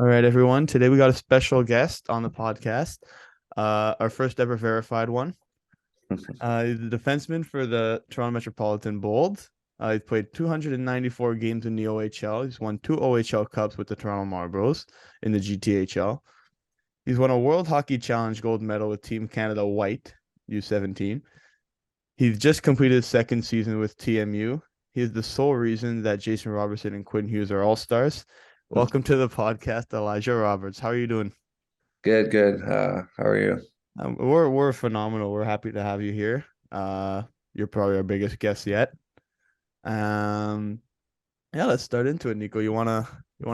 All right, everyone. Today we got a special guest on the podcast, our first ever verified one. He's a defenseman for the Toronto Metropolitan Bold. He's played 294 games in the OHL. He's won two OHL Cups with the Toronto Marlboros in the GTHL. He's won a World Hockey Challenge gold medal with Team Canada White U17. He's just completed his second season with TMU. He is the sole reason that Jason Robertson and Quinn Hughes are all stars. Welcome to the podcast, Elijah Roberts. How are you doing? Good, good. How are you? We're phenomenal. We're happy to have you here. You're probably our biggest guest yet. Um, yeah, let's start into it, Nico. You wanna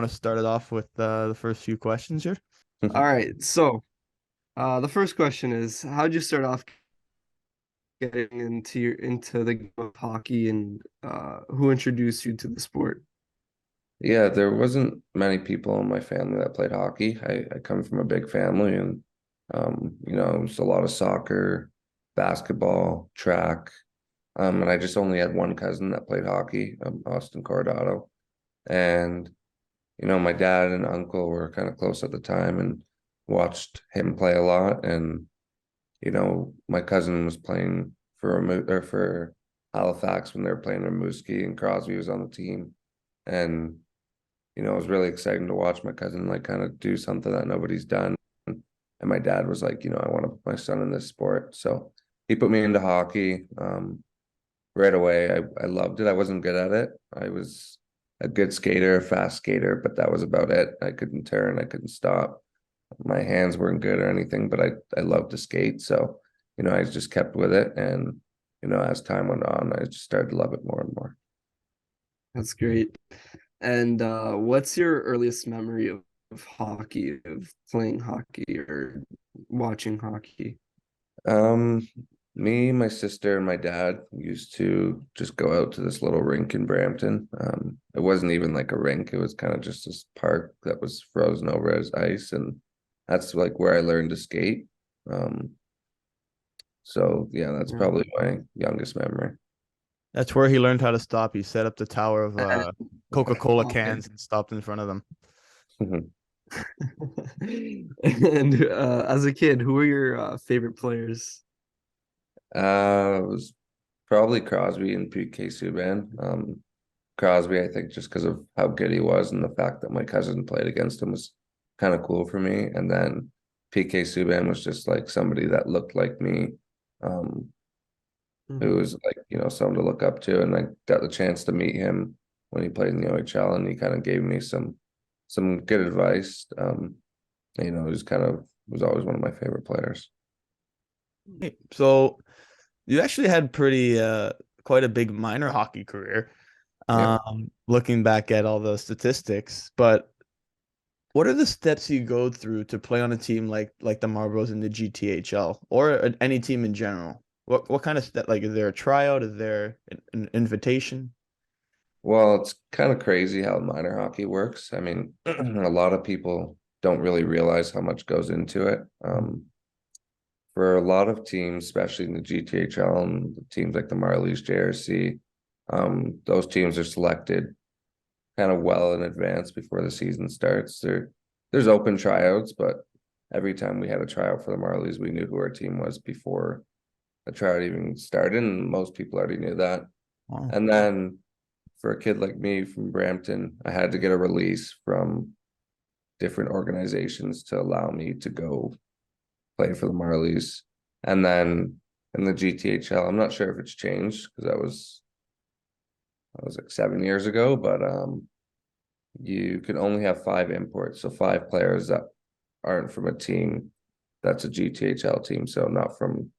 start it off with the first few questions here? All right. So, the first question is, how'd you start off getting into the game of hockey, and who introduced you to the sport? Yeah, there wasn't many people in my family that played hockey. I come from a big family and it was a lot of soccer, basketball, track. And I just only had one cousin that played hockey, Austin Cordado. And, my dad and uncle were kind of close at the time and watched him play a lot. And, my cousin was playing for Halifax when they were playing Rimouski and Crosby was on the team. And it was really exciting to watch my cousin like kind of do something that nobody's done. And my dad was like, I want to put my son in this sport. So he put me into hockey right away. I loved it. I wasn't good at it. I was a good skater, a fast skater, but that was about it. I couldn't turn, I couldn't stop. My hands weren't good or anything, but I loved to skate. So, I just kept with it. And, as time went on, I just started to love it more and more. That's great. And what's your earliest memory of hockey, of playing hockey or watching hockey? Um, Me, my sister, and my dad used to just go out to this little rink in Brampton. It wasn't even like a rink, it was kind of just this park that was frozen over as ice, and that's like where I learned to skate. Um, so yeah, that's Yeah. probably my youngest memory. That's where he learned how to stop. He set up the tower of And, Coca-Cola okay. cans and stopped in front of them. And as a kid, who were your favorite players? It was probably Crosby and PK Subban. Crosby, I think, just because of how good he was and the fact that my cousin played against him was kind of cool for me. And then PK Subban was just like somebody that looked like me, um, who Mhm. was like, someone to look up to. And I got the chance to meet him when he played in the OHL, and he kind of gave me some good advice. He was kind of was always one of my favorite players. So you actually had pretty quite a big minor hockey career. Yeah. Looking back at all the statistics, but what are the steps you go through to play on a team like the Marlboros in the GTHL or any team in general? What kind of step, like, is there a tryout? Is there an invitation? Well, it's kind of crazy how minor hockey works. I mean, a lot of people don't really realize how much goes into it. For a lot of teams, especially in the GTHL and teams like the Marlies, JRC, those teams are selected kind of well in advance before the season starts. There's open tryouts, but every time we had a tryout for the Marlies, we knew who our team was before the tryout even started, and most people already knew that. Oh, And then for a kid like me from Brampton, I had to get a release from different organizations to allow me to go play for the Marlies. And then in the GTHL, I'm not sure if it's changed because that was like 7 years ago, but you can only have five imports, so five players that aren't from a team that's a GTHL team, so not from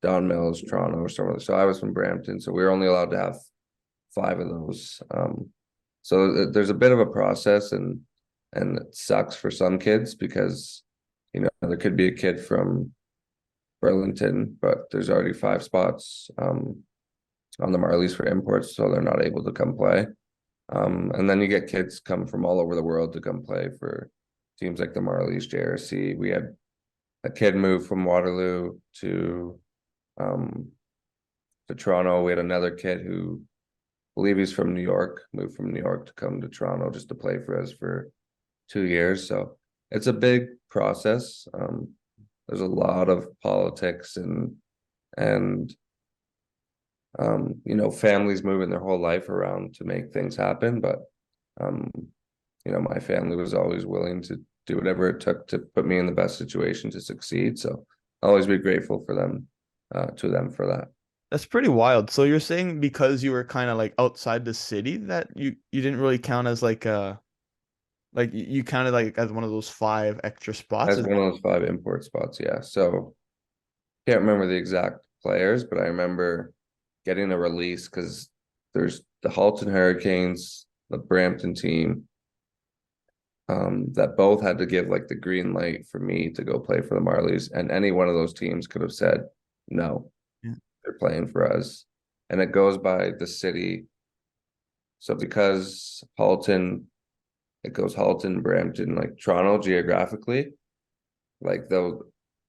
Don Mills, Toronto, or somewhere. So I was from Brampton, so we were only allowed to have five of those. So there's a bit of a process, and it sucks for some kids because there could be a kid from Burlington, but there's already five spots on the Marlies for imports, so they're not able to come play. And then you get kids come from all over the world to come play for teams like the Marlies, JRC. We had a kid move from Waterloo um, to Toronto. We had another kid who I believe he's from New York, moved from New York to come to Toronto just to play for us for 2 years. So it's a big process. There's a lot of politics and families moving their whole life around to make things happen. But um, my family was always willing to do whatever it took to put me in the best situation to succeed. So I'll always be grateful for them, to them for that. That's pretty wild. So you're saying because you were kind of like outside the city that you didn't really count as like you counted like as one of those 5 extra spots. As one of those 5 import spots, yeah. So can't remember the exact players, but I remember getting a release because there's the Halton Hurricanes, the Brampton team, that both had to give like the green light for me to go play for the Marlies, and any one of those teams could have said no, Yeah. they're playing for us, and it goes by the city. So because Halton, it goes Halton, Brampton, like Toronto geographically, like though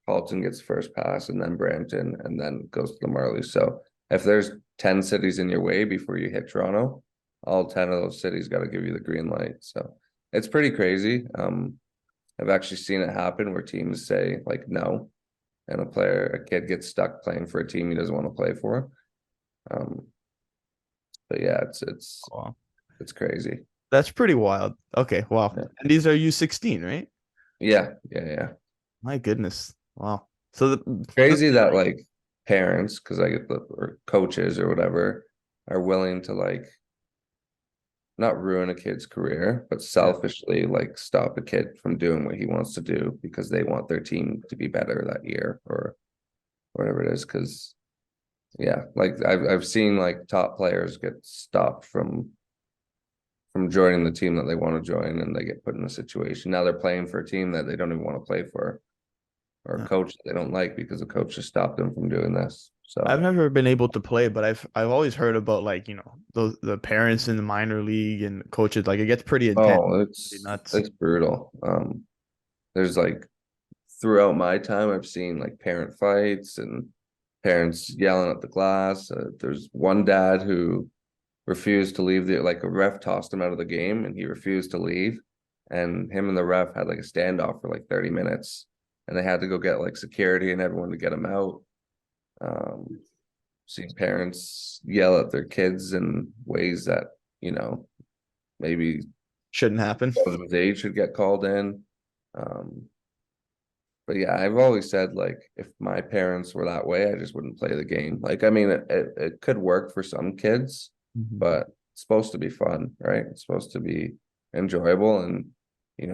Halton gets first pass and then Brampton and then goes to the Marlies. So if there's 10 cities in your way before you hit Toronto, all 10 of those cities got to give you the green light. So it's pretty crazy. I've actually seen it happen where teams say like no, and a kid gets stuck playing for a team he doesn't want to play for. But yeah, Wow. it's crazy. That's pretty wild. Okay, wow. Yeah. And these are U16, right? Yeah. My goodness. Wow. So Crazy that like parents, because I get or coaches or whatever, are willing to like not ruin a kid's career, but selfishly like stop a kid from doing what he wants to do because they want their team to be better that year or whatever it is. Because yeah, like I've seen like top players get stopped from joining the team that they want to join, and they get put in a situation. Now they're playing for a team that they don't even want to play for, or a coach that they don't like because the coach just stopped them from doing this. So I've never been able to play, but I've always heard about like, the parents in the minor league and coaches, like it gets pretty intense. Pretty nuts. It's brutal. There's like throughout my time, I've seen like parent fights and parents yelling at the glass. There's one dad who refused to leave like a ref tossed him out of the game and he refused to leave, and him and the ref had like a standoff for like 30 minutes, and they had to go get like security and everyone to get him out. Seeing parents yell at their kids in ways that maybe Shouldn't happen. they should get called in. But yeah, I've always said like if my parents were that way, I just wouldn't play the game. Like I mean, it could work for some kids, but it's supposed to be fun, right? It's supposed to be enjoyable, and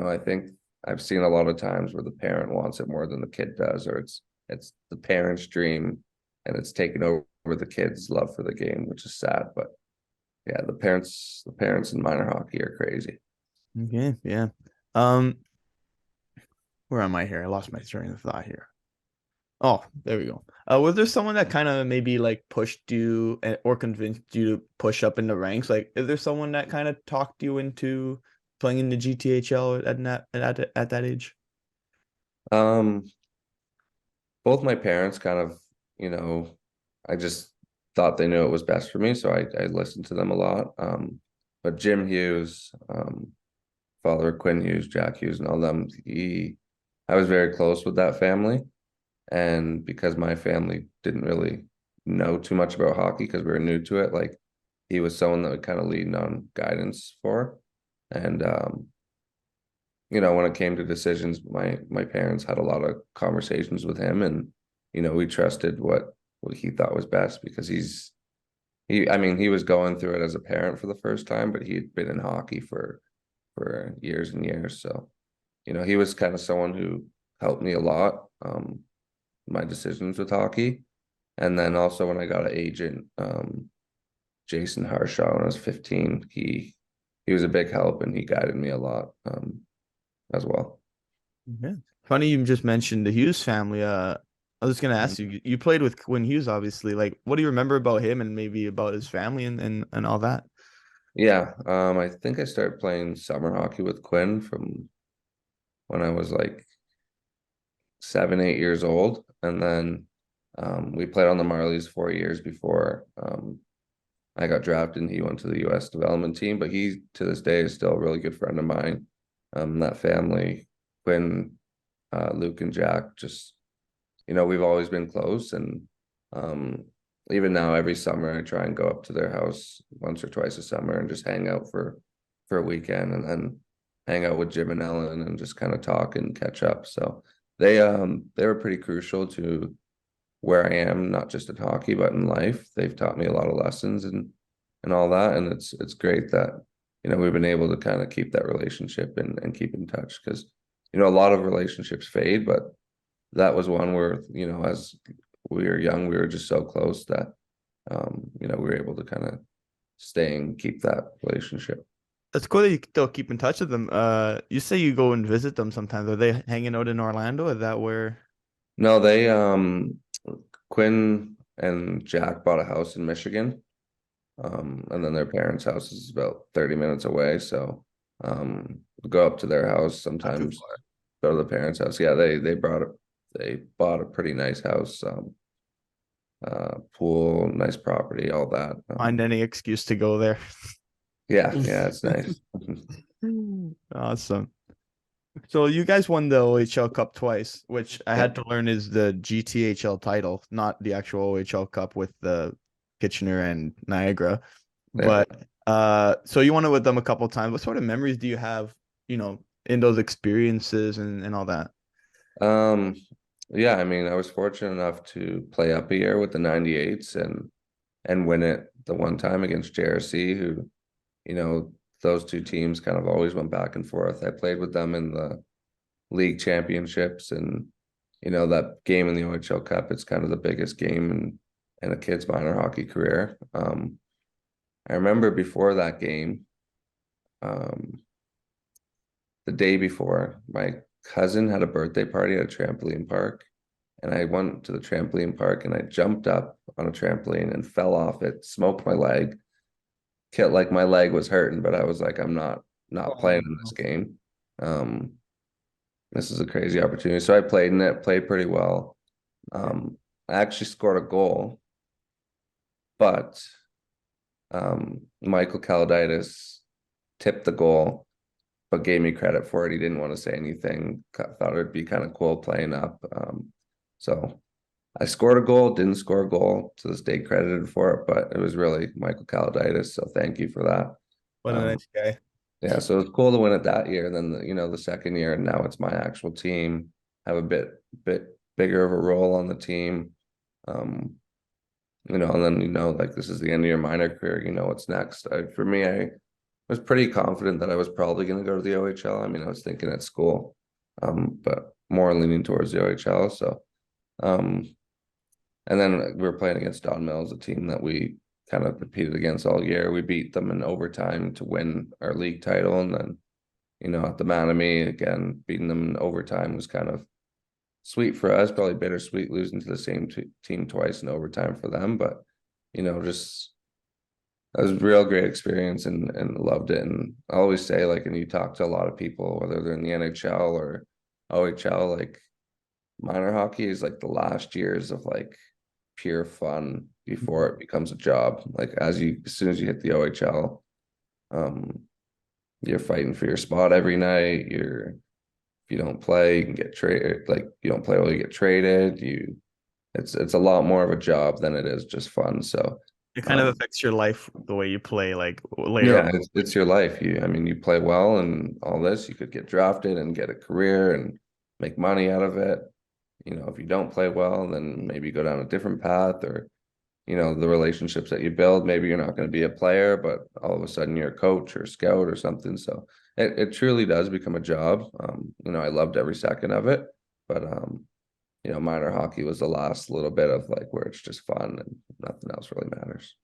I think I've seen a lot of times where the parent wants it more than the kid does, or it's the parent's dream and it's taken over the kid's love for the game, which is sad. But yeah, the parents in minor hockey are crazy. Okay, yeah. Where am I here? I lost my train of thought here. Oh, there we go. Was there someone that kind of maybe like pushed you or convinced you to push up in the ranks? Like, is there someone that kind of talked you into playing in the GTHL at that age? Both my parents kind of, I just thought they knew it was best for me, so I listened to them a lot. But Jim Hughes, father of Quinn Hughes, Jack Hughes, and all them, I was very close with that family. And because my family didn't really know too much about hockey because we were new to it, like he was someone that would kind of lean on guidance for. And when it came to decisions, my parents had a lot of conversations with him, and we trusted what he thought was best because he was going through it as a parent for the first time, but he had been in hockey for years and years. So, he was kind of someone who helped me a lot, my decisions with hockey. And then also when I got an agent, Jason Harshaw, when I was 15, he was a big help and he guided me a lot, as well. Yeah. Funny you just mentioned the Hughes family. I was gonna ask you played with Quinn Hughes, obviously. Like, what do you remember about him and maybe about his family and all that? Yeah, I think I started playing summer hockey with Quinn from when I was like 7, 8 years old, and then we played on the Marlies 4 years before I got drafted, and he went to the U.S. development team. But he to this day is still a really good friend of mine, That family, Quinn, Luke and Jack, just, we've always been close. And even now, every summer I try and go up to their house once or twice a summer and just hang out for a weekend, and then hang out with Jim and Ellen and just kind of talk and catch up. So they were pretty crucial to where I am, not just in hockey, but in life. They've taught me a lot of lessons and all that. And it's great that, we've been able to kind of keep that relationship and keep in touch, because, a lot of relationships fade, but that was one where, as we were young, we were just so close that, we were able to kind of stay and keep that relationship. It's cool that you still keep in touch with them. You say you go and visit them sometimes. Are they hanging out in Orlando? Is that where? No, they Quinn and Jack bought a house in Michigan. And then their parents' house is about 30 minutes away. So we go up to their house sometimes, go to the parents' house. Yeah, they bought a pretty nice house, pool, nice property, all that. Find any excuse to go there. Yeah, it's nice. Awesome. So you guys won the OHL Cup twice, which I had to learn is the GTHL title, not the actual OHL Cup with the Kitchener and Niagara. Yeah. But so you won it with them a couple of times. What sort of memories do you have, in those experiences and all that? Yeah, I mean, I was fortunate enough to play up a year with the 98s and win it the one time against JRC, who, those two teams kind of always went back and forth. I played with them in the league championships, and that game in the OHL Cup, it's kind of the biggest game in a kid's minor hockey career. I remember before that game, the day before, my cousin had a birthday party at a trampoline park, and I went to the trampoline park and I jumped up on a trampoline and fell off it, smoked my leg. Like my leg was hurting, but I was like, I'm not playing in this game. This is a crazy opportunity. So I played in it, played pretty well. I actually scored a goal, but Michael Kaladitis tipped the goal, but gave me credit for it. He didn't want to say anything. Thought it'd be kind of cool playing up. So I scored a goal, didn't score a goal, to this day credited for it, but it was really Michael Kaladitis. So thank you for that. What a nice guy. Yeah, so it's cool to win it that year. And then the second year, and now it's my actual team. Have a bit bigger of a role on the team. And then like, this is the end of your minor career. What's next? For me, I was pretty confident that I was probably going to go to the OHL. I mean, I was thinking at school, but more leaning towards the OHL. So, and then we were playing against Don Mills, a team that we kind of competed against all year. We beat them in overtime to win our league title. And then, at the Mattamy, again, beating them in overtime was kind of sweet for us, probably bittersweet losing to the same team twice in overtime for them. But, just, that was a real great experience and loved it. And I always say, like, and you talk to a lot of people, whether they're in the NHL or OHL, like, minor hockey is like the last years of like pure fun before it becomes a job. Like, as soon as you hit the OHL, you're fighting for your spot every night. If you don't play, you can get traded. Like, you don't play well, you get traded. It's a lot more of a job than it is just fun. So it kind of affects your life the way you play, like later. Yeah, it's your life. You play well and all this, you could get drafted and get a career and make money out of it. If you don't play well, then maybe go down a different path, or the relationships that you build, maybe you're not going to be a player, but all of a sudden you're a coach or scout or something. So it truly does become a job. I loved every second of it, but minor hockey was the last little bit of like where it's just fun and nothing else really matters.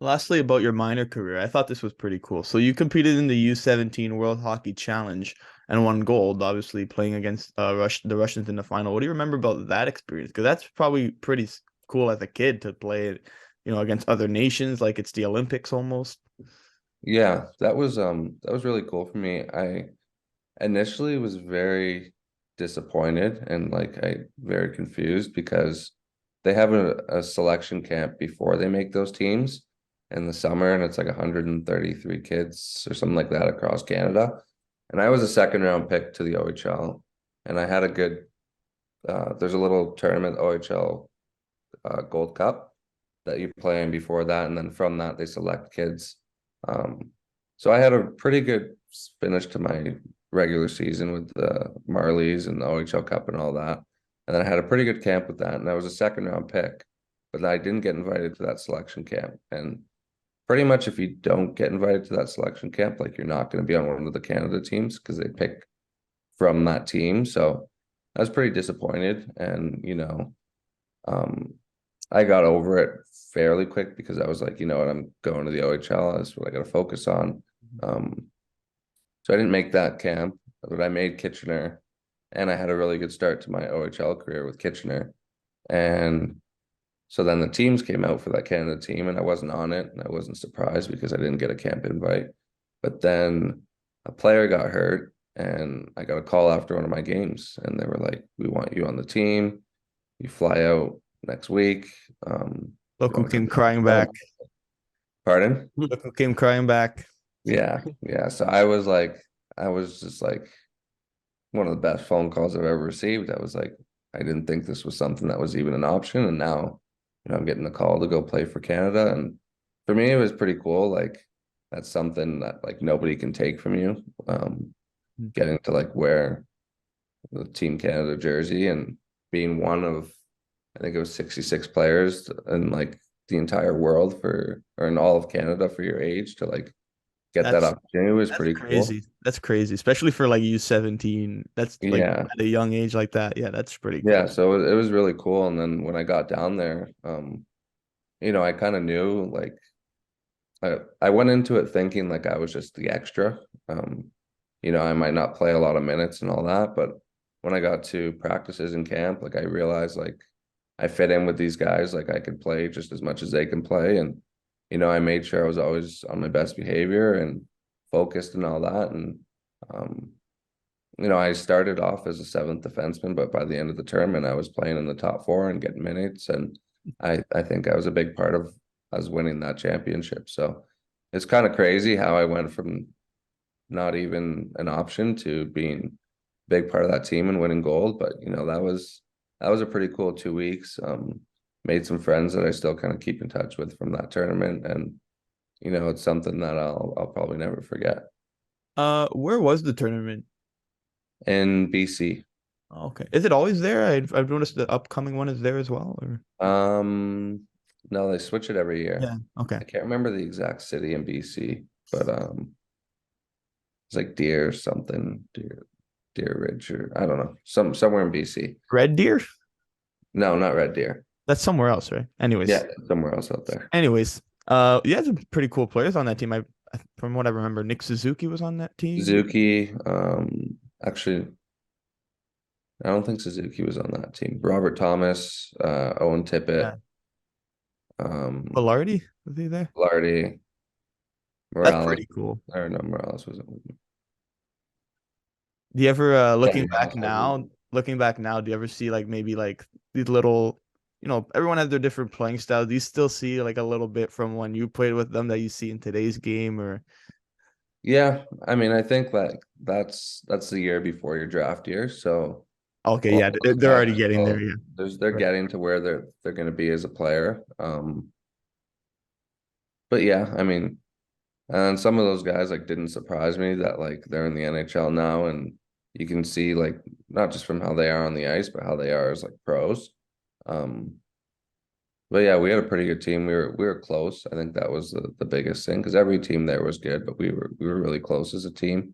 Lastly, about your minor career, I thought this was pretty cool. So you competed in the U17 World Hockey Challenge and won gold, obviously playing against the Russians in the final. What do you remember about that experience? Because that's probably pretty cool as a kid to play, against other nations, like it's the Olympics almost. Yeah, that was really cool for me. I initially was very disappointed and like very confused, because they have a selection camp before they make those teams in the summer, and it's like 133 kids or something like that across Canada. And I was a second round pick to the OHL, and I had a good. There's a little tournament, OHL Gold Cup, that you play in before that, and then from that they select kids. So I had a pretty good finish to my regular season with the Marlies and the OHL Cup and all that. And then I had a pretty good camp with that, and I was a second round pick, but I didn't get invited to that selection camp. And pretty much if you don't get invited to that selection camp, like you're not going to be on one of the Canada teams because they pick from that team. So I was pretty disappointed, and I got over it fairly quick because I was like, you know what, I'm going to the OHL. That's what I got to focus on. So I didn't make that camp, but I made Kitchener, and I had a really good start to my OHL career with Kitchener. And so then the teams came out for that Canada team, and I wasn't on it, and I wasn't surprised because I didn't get a camp invite. But then a player got hurt, and I got a call after one of my games, and they were like, "We want you on the team. You fly out next week." Look who came crying back. Pardon? Look who came crying back. Yeah. So I was just like, one of the best phone calls I've ever received. I was like, I didn't think this was something that was even an option, and now, I'm getting the call to go play for Canada, and for me, it was pretty cool. Like, that's something that like nobody can take from you. Getting to like wear the Team Canada jersey and being one of, I think it was 66 players in like the entire world or in all of Canada for your age to like get that opportunity was pretty crazy. cool. That's crazy, especially for like U17. That's like at a young age like that. Yeah, that's pretty cool. Yeah, so it was really cool. And then when I got down there, I kind of knew like I went into it thinking like I was just the extra. I might not play a lot of minutes and all that, but when I got to practices in camp, like I realized like I fit in with these guys, like I could play just as much as they can play. And, I made sure I was always on my best behavior and focused and all that. And, I started off as a seventh defenseman, but by the end of the tournament, I was playing in the top four and getting minutes. And I think I was a big part of us winning that championship. So it's kind of crazy how I went from not even an option to being a big part of that team and winning gold. But that was a pretty cool 2 weeks. Made some friends that I still kind of keep in touch with from that tournament, and it's something that I'll probably never forget. Where was the tournament? In BC. Okay, is it always there? I've noticed the upcoming one is there as well. Or no, they switch it every year. yeah, okay. I can't remember the exact city in BC, but it's like Deer something, Deer Ridge, or I don't know, somewhere in BC. Red Deer? No, not Red Deer. That's somewhere else, right? Anyways. Yeah, somewhere else out there. Anyways, you had some pretty cool players on that team. From what I remember, Nick Suzuki was on that team. Suzuki, actually, I don't think Suzuki was on that team. Robert Thomas, Owen Tippett, Velarde, was he there? Velarde, Morales. That's pretty cool. Or no, Morales wasn't with me. Do you ever looking back now, do you ever see like maybe like these little, everyone has their different playing styles. Do you still see like a little bit from when you played with them that you see in today's game? Or yeah, I mean, I think like that's the year before your draft year. So okay, yeah, they're already getting there. Yeah, they're getting to where they're going to be as a player. But yeah, I mean, and some of those guys like didn't surprise me that like they're in the NHL now, and you can see like not just from how they are on the ice, but how they are as like pros. But yeah, we had a pretty good team. We were close. I think that was the biggest thing because every team there was good, but we were really close as a team.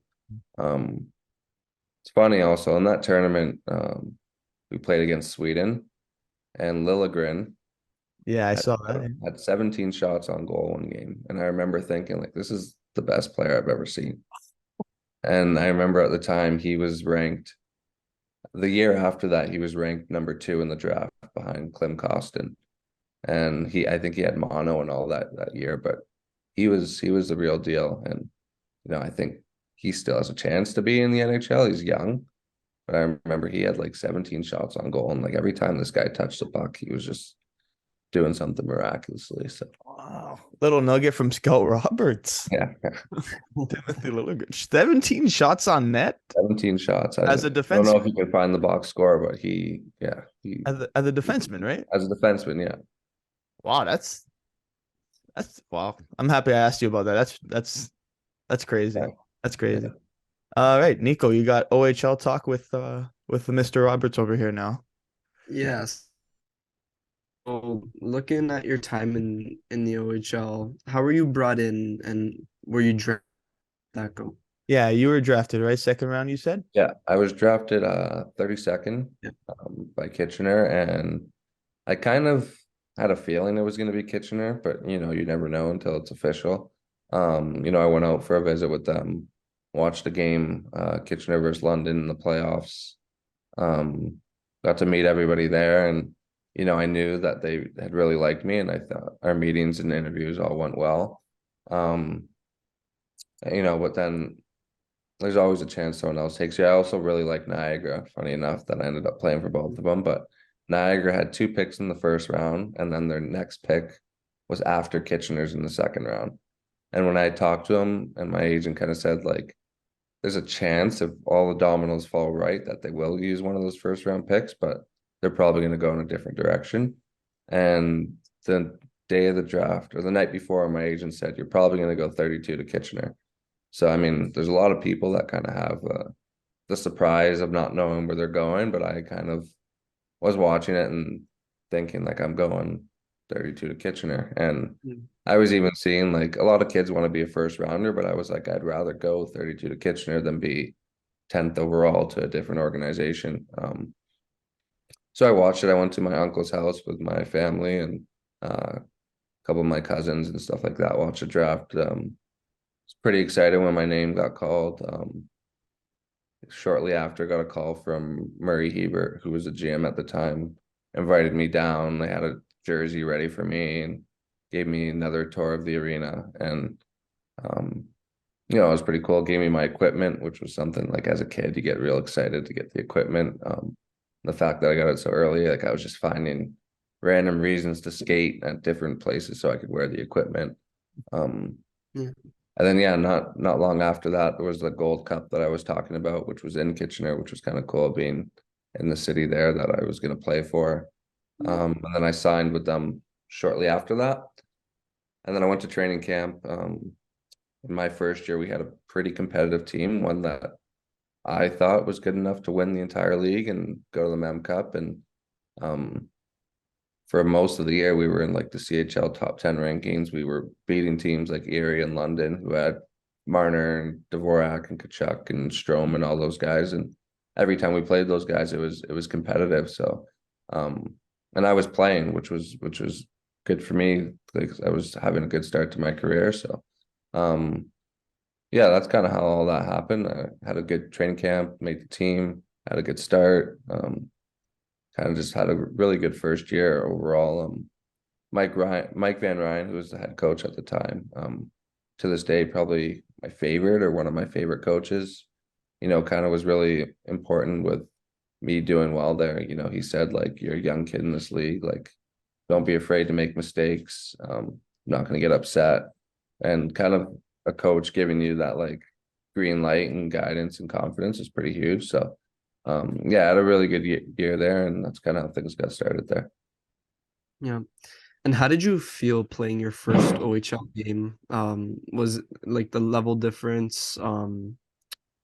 It's funny also in that tournament, we played against Sweden, and Liljegren. Yeah, I saw that. Had 17 shots on goal one game, and I remember thinking like, this is the best player I've ever seen. And I remember at the time he was ranked. The year after that, he was ranked number 2 in the draft behind Klim Kostin. And I think he had mono and all that year, but he was the real deal. And I think he still has a chance to be in the NHL. He's young, but I remember he had like 17 shots on goal, and like every time this guy touched the puck, he was just doing something miraculously. So Wow. Little nugget from Scout Roberts. yeah, Timothy Littlegood. 17 shots on net 17 shots. I as a don't know if defenseman. you can find the box score, but he As a defenseman, right? as a defenseman, yeah. Wow, that's wow. I'm happy I asked you about that. That's crazy. Yeah. That's crazy. Yeah. All right, Nico, you got OHL talk with Mr. Roberts over here now. Yes. So looking at your time in the OHL, how were you brought in and were you drafted? That go? Yeah, you were drafted, right? Second round, you said? Yeah, I was drafted 32nd Yeah. by Kitchener, and I kind of had a feeling it was going to be Kitchener, but you know, you never know until it's official. You know, I went out for a visit with them, watched the game, Kitchener versus London in the playoffs. Got to meet everybody there, and you know, I knew that they had really liked me, and I thought our meetings and interviews all went well. You know, but then there's always a chance someone else takes you. I also really like Niagara, funny enough, that I ended up playing for both of them. But Niagara had 2 picks in the first round, and then their next pick was after Kitchener's in the second round. And when I talked to him, and my agent kind of said, like, there's a chance if all the dominoes fall right that they will use one of those first round picks, but they're probably going to go in a different direction. And the day of the draft or the night before, my agent said, you're probably going to go 32 to Kitchener. So, I mean, there's a lot of people that kind of have the surprise of not knowing where they're going, but I kind of was watching it and thinking like I'm going 32 to Kitchener. And I was even seeing like a lot of kids want to be a first rounder, but I was like, I'd rather go 32 to Kitchener than be 10th overall to a different organization. So I watched it. I went to my uncle's house with my family and a couple of my cousins and stuff like that, watched the draft. Was pretty excited when my name got called. Shortly after, got a call from Murray Hebert, who was a GM at the time, invited me down. They had a jersey ready for me and gave me another tour of the arena. And, you know, it was pretty cool. Gave me my equipment, which was something like as a kid, you get real excited to get the equipment. The fact that I got it so early, like I was just finding random reasons to skate at different places so I could wear the equipment. And then yeah, not long after that, there was the Gold Cup that I was talking about, which was in Kitchener, which was kind of cool being in the city there that I was going to play for. And then I signed with them shortly after that. And then I went to training camp. In my first year, we had a pretty competitive team, one that I thought was good enough to win the entire league and go to the Mem Cup. And for most of the year, we were in like the CHL top 10 rankings. We were beating teams like Erie and London, who had Marner and Dvorak and Kachuk and Strome and all those guys. And every time we played those guys, it was competitive. So, and I was playing, which was good for me because I was having a good start to my career. So, yeah, that's kind of how all that happened. I had a good training camp, made the team, had a good start. Kind of just had a really good first year overall. Mike Van Ryn, who was the head coach at the time, to this day, probably my favorite or one of my favorite coaches, you know, kind of was really important with me doing well there. You know, he said, like, you're a young kid in this league, like, don't be afraid to make mistakes. Not going to get upset. And kind of a coach giving you that like green light and guidance and confidence is pretty huge. So, yeah, I had a really good year there, and that's kind of how things got started there. Yeah. And how did you feel playing your first OHL game? Was like the level difference,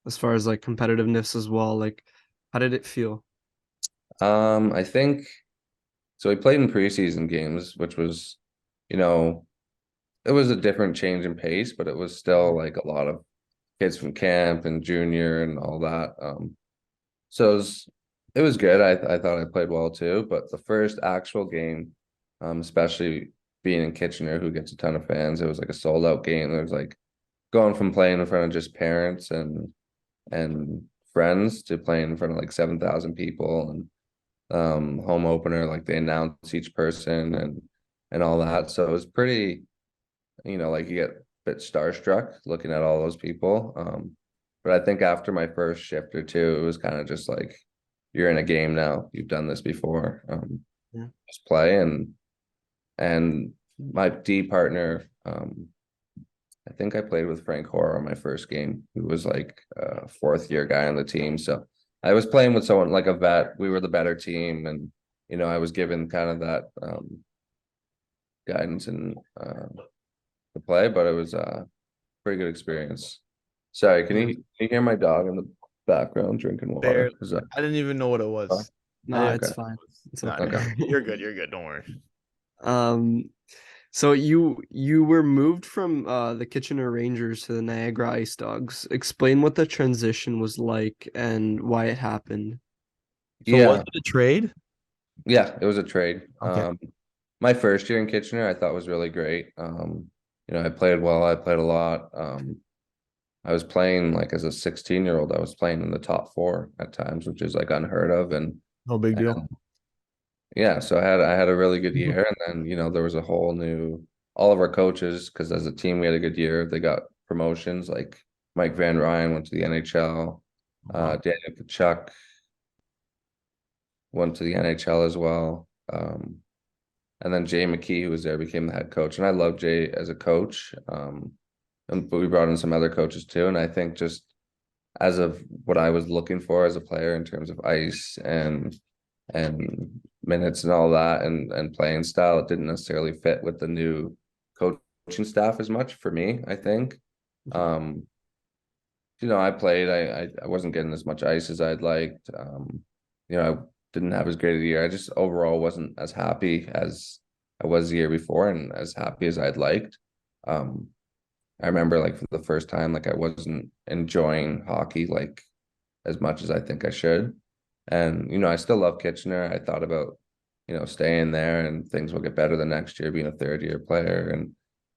as far as like competitiveness as well? Like, how did it feel? I think so. We played in preseason games, which was, you know, it was a different change in pace, but it was still like a lot of kids from camp and junior and all that. So it was good. I thought I played well too, but the first actual game, especially being in Kitchener, who gets a ton of fans, it was like a sold out game. There was like going from playing in front of just parents and friends to playing in front of like 7,000 people and home opener, like they announce each person and all that. So it was pretty, you know, like you get a bit starstruck looking at all those people. But I think after my first shift or two, it was kind of just like, you're in a game now. You've done this before. Yeah. Just play. And and my D partner, I think I played with Frank Hoare on my first game, who was like a fourth year guy on the team. So I was playing with someone like a vet. We were the better team, and I was given kind of that guidance and the play, but it was a pretty good experience. Sorry, can you hear my dog in the background drinking water? Barely. Is that I didn't even know what it was. No, I it's didn't- fine. It's Nah, okay. You're good. You're good. Don't worry. So you were moved from the Kitchener Rangers to the Niagara Ice Dogs. Explain what the transition was like and why it happened. So yeah, was it a trade? yeah, it was a trade. Okay. My first year in Kitchener I thought was really great. I played well, I played a lot. I was playing like as a 16-year-old, I was playing in the top four at times, which is like unheard of. And No big deal. yeah, so I had a really good year, and then there was a whole new, all of our coaches, because as a team we had a good year. They got promotions, like Mike Van Ryn went to the NHL, Daniel Kachuk went to the NHL as well. And then Jay McKee, who was there, became the head coach, and I love Jay as a coach. But we brought in some other coaches too, and I think just as of what I was looking for as a player in terms of ice and minutes and all that and playing style, it didn't necessarily fit with the new coaching staff as much for me, I think. I played, I wasn't getting as much ice as I'd liked. I didn't have as great a year. I just overall wasn't as happy as I was the year before and as happy as I'd liked. I remember like for the first time, like I wasn't enjoying hockey like as much as I think I should. And I still love Kitchener. I thought about, staying there, and things will get better the next year, being a third year player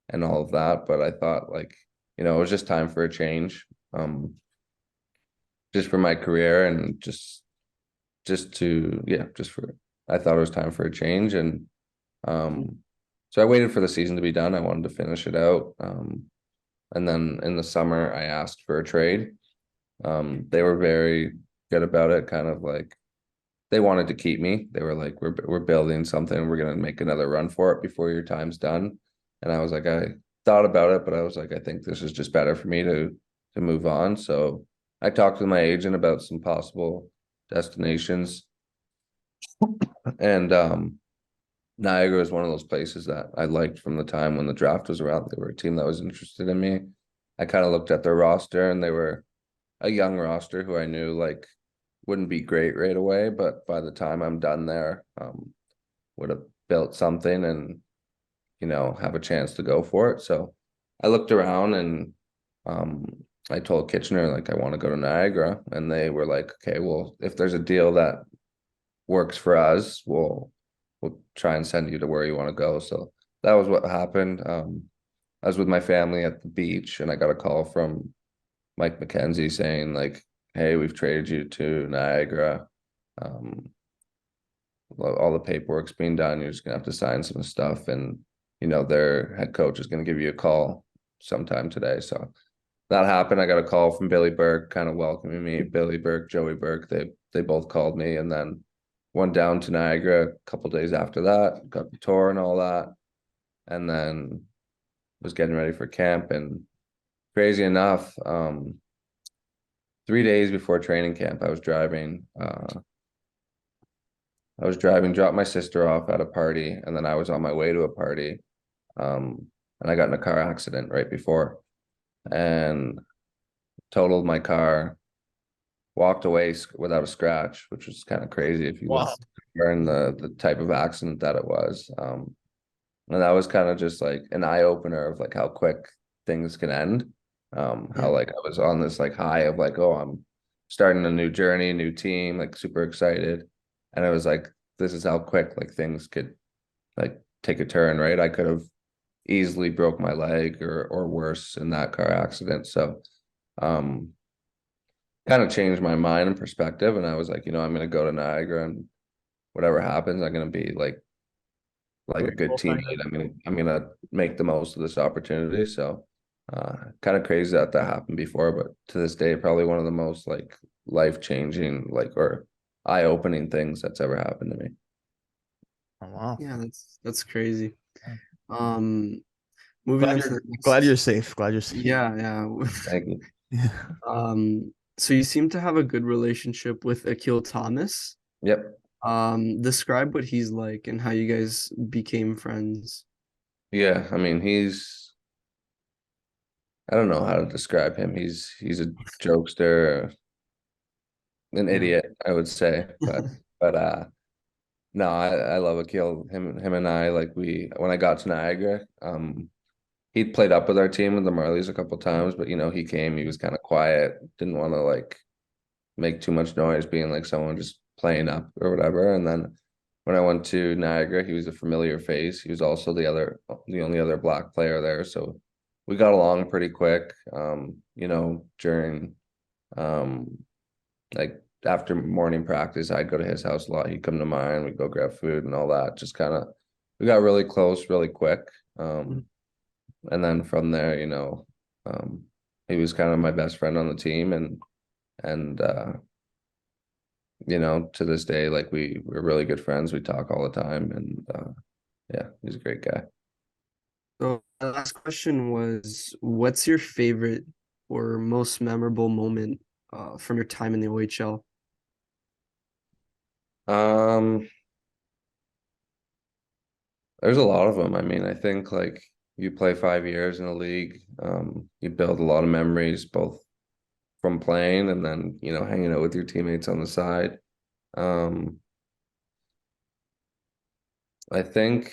and all of that. But I thought like, it was just time for a change. Just for my career and just for I thought it was time for a change. And so I waited for the season to be done. I wanted to finish it out. And then in the summer I asked for a trade. They were very good about it, kind of like they wanted to keep me. They were like, we're building something, we're gonna make another run for it before your time's done. And I was like, I thought about it, but I was like, I think this is just better for me to move on. So I talked to my agent about some possible destinations. And Niagara is one of those places that I liked from the time when the draft was around. They were a team that was interested in me. I kind of looked at their roster, and they were a young roster who I knew like wouldn't be great right away, but by the time I'm done there, would have built something and have a chance to go for it. So I looked around, and I told Kitchener like I want to go to Niagara, and they were like, okay, well, if there's a deal that works for us, we'll try and send you to where you want to go. So that was what happened. I was with my family at the beach, and I got a call from Mike McKenzie saying like, hey, we've traded you to Niagara. All the paperwork's being done. You're just gonna have to sign some stuff, and their head coach is gonna give you a call sometime today. So that happened. I got a call from Billy Burke, kind of welcoming me. Billy Burke, Joey Burke, they both called me, and then went down to Niagara a couple days after that, got the tour and all that, and then was getting ready for camp. And crazy enough, 3 days before training camp, I was driving, dropped my sister off at a party, and then I was on my way to a party. And I got in a car accident right before and totaled my car, walked away without a scratch, which was kind of crazy if you learn the type of accident that it was. And that was kind of just like an eye opener of like how quick things can end. How like I was on this like high of like, oh, I'm starting a new journey, new team, like super excited. And it was like, this is how quick like things could like take a turn, right? I could have easily broke my leg or worse in that car accident. So kind of changed my mind and perspective. And I was like, I'm gonna go to Niagara, and whatever happens, I'm gonna be like a good teammate. I'm gonna make the most of this opportunity. So kind of crazy that happened before, but to this day, probably one of the most like life-changing, like, or eye-opening things that's ever happened to me. Oh, wow. Yeah, that's crazy. Um, moving on to the Glad you're next. safe. Glad you're safe. Yeah, yeah. Thank you. Yeah. So you seem to have a good relationship with Akil Thomas. Yep. Describe what he's like and how you guys became friends. Yeah. I mean, I don't know how to describe him. He's a jokester, an Yeah. idiot, I would say. But no, I love Akil. Him and I, like, when I got to Niagara, he played up with our team with the Marlies a couple times, but he came, he was kind of quiet, didn't want to like make too much noise, being like someone just playing up or whatever. And then when I went to Niagara, he was a familiar face. He was also the only other black player there, so we got along pretty quick. During um like after morning practice, I'd go to his house a lot. He'd come to mine, we'd go grab food and all that. Just kind of we got really close really quick. And then from there, he was kind of my best friend on the team, and to this day, like we're really good friends. We talk all the time, and yeah, he's a great guy. So the last question was, what's your favorite or most memorable moment from your time in the OHL? Um, there's a lot of them. I mean, I think like you play 5 years in the league, you build a lot of memories both from playing and then hanging out with your teammates on the side. Um, I think